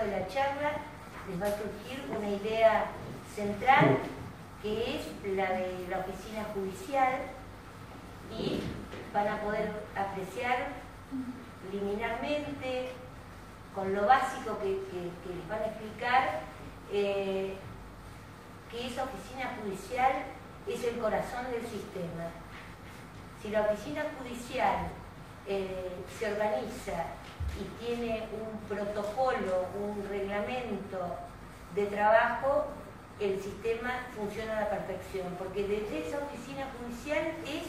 de la charla les va a surgir una idea central, que es la de la oficina judicial, y van a poder apreciar liminarmente, con lo básico que les van a explicar, que esa oficina judicial es el corazón del sistema. Si la oficina judicial se organiza y tiene un protocolo, un reglamento de trabajo, el sistema funciona a la perfección, porque desde esa oficina judicial es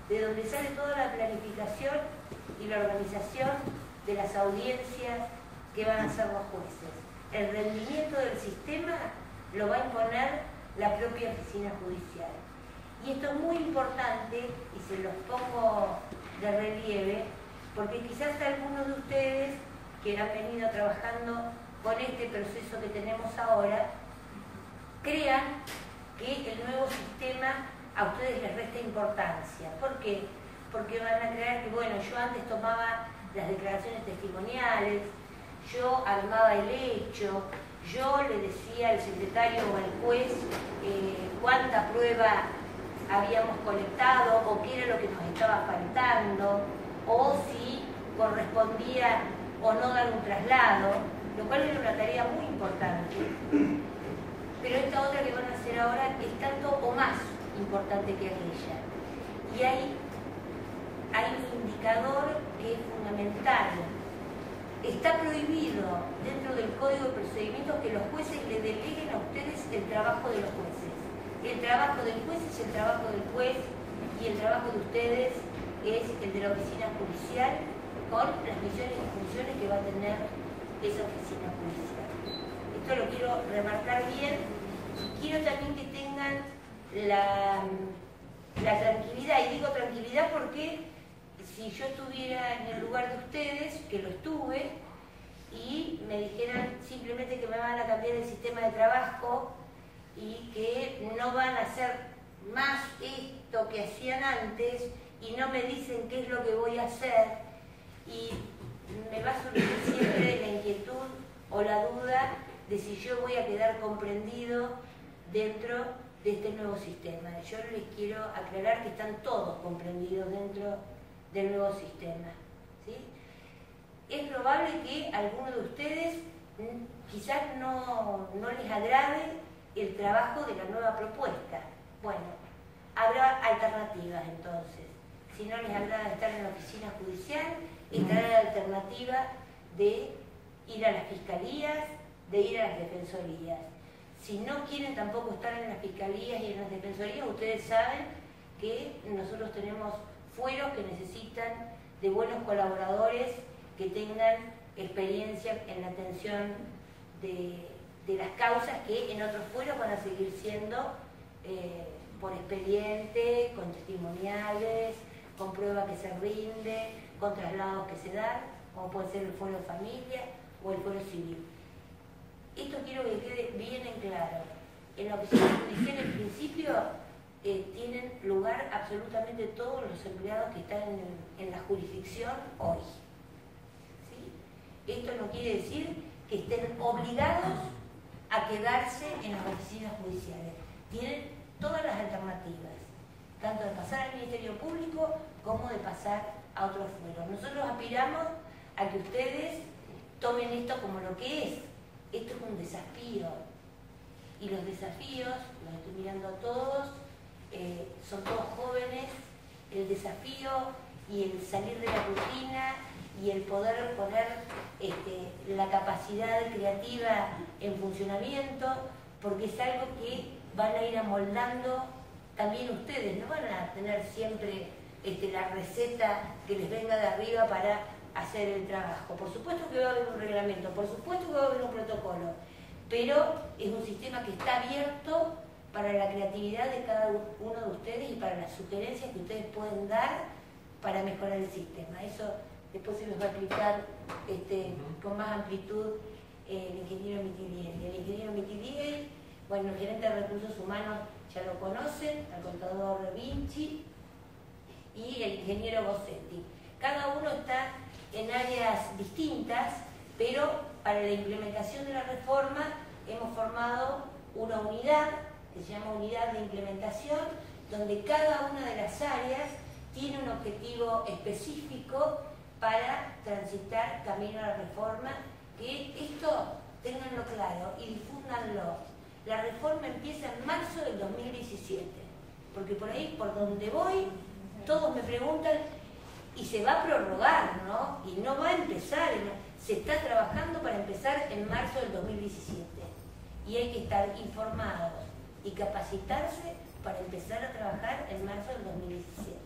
de donde sale toda la planificación y la organización de las audiencias que van a hacer los jueces. El rendimiento del sistema lo va a imponer la propia oficina judicial. Y esto es muy importante, y se los pongo de relieve, porque quizás algunos de ustedes que han venido trabajando con este proceso que tenemos ahora, crean que el nuevo sistema a ustedes les resta importancia. ¿Por qué? Porque van a creer que, bueno, yo antes tomaba las declaraciones testimoniales, yo armaba el hecho, yo le decía al secretario o al juez cuánta prueba habíamos colectado o qué era lo que nos estaba faltando, o si correspondía o no dar un traslado, lo cual era una tarea muy importante. Pero esta otra que van a hacer ahora es tanto o más importante que aquella. Y hay un indicador que es fundamental. Está prohibido dentro del Código de Procedimientos que los jueces le deleguen a ustedes el trabajo de los jueces. El trabajo del juez es el trabajo del juez y el trabajo de ustedes es el de la oficina judicial, con las misiones y funciones que va a tener esa oficina judicial. Esto lo quiero remarcar bien y quiero también que tengan la tranquilidad, y digo tranquilidad porque si yo estuviera en el lugar de ustedes, que lo estuve, y me dijeran simplemente que me van a cambiar el sistema de trabajo y que no van a hacer más esto que hacían antes y no me dicen qué es lo que voy a hacer, y me va a surgir siempre la inquietud o la duda de si yo voy a quedar comprendido dentro de este nuevo sistema. Yo les quiero aclarar que están todos comprendidos dentro del nuevo sistema, ¿sí? Es probable que a alguno de ustedes quizás no les agrade el trabajo de la nueva propuesta. Bueno, habrá alternativas entonces. Si no les agrada estar en la oficina judicial, estará la alternativa de ir a las fiscalías, de ir a las defensorías. Si no quieren tampoco estar en las fiscalías y en las defensorías, ustedes saben que nosotros tenemos fueros que necesitan de buenos colaboradores que tengan experiencia en la atención de las causas que en otros fueros van a seguir siendo por expediente, con testimoniales, con prueba que se rinde, con traslados que se dan, como puede ser el fuero de familia o el fuero civil. Esto quiero que quede bien en claro. En la oficina judicial, en principio, tienen lugar absolutamente todos los empleados que están en la jurisdicción hoy. ¿Sí? Esto no quiere decir que estén obligados a quedarse en las oficinas judiciales. Tienen todas las alternativas, tanto de pasar al Ministerio Público como de pasar a otros fueros. Nosotros aspiramos a que ustedes tomen esto como lo que es. Esto es un desafío. Y los desafíos, los estoy mirando a todos, son todos jóvenes. El desafío y el salir de la rutina y el poder poner la capacidad creativa en funcionamiento, porque es algo que van a ir amoldando también ustedes. No van a tener siempre la receta que les venga de arriba para hacer el trabajo. Por supuesto que va a haber un reglamento, por supuesto que va a haber un protocolo, pero es un sistema que está abierto para la creatividad de cada uno de ustedes y para las sugerencias que ustedes pueden dar para mejorar el sistema. Eso después se los va a explicar con más amplitud el ingeniero Mitidiel. El ingeniero Mitidiel, bueno, el gerente de recursos humanos ya lo conocen, al contador Vinci y el ingeniero Bossetti. Cada uno está en áreas distintas, pero para la implementación de la reforma hemos formado una unidad que se llama Unidad de Implementación, donde cada una de las áreas tiene un objetivo específico para transitar camino a la reforma, que esto ténganlo claro y difúndanlo. La reforma empieza en marzo del 2017, porque por ahí, por donde voy, todos me preguntan, y se va a prorrogar, ¿no? Y no va a empezar, se está trabajando para empezar en marzo del 2017. Y hay que estar informados y capacitarse para empezar a trabajar en marzo del 2017.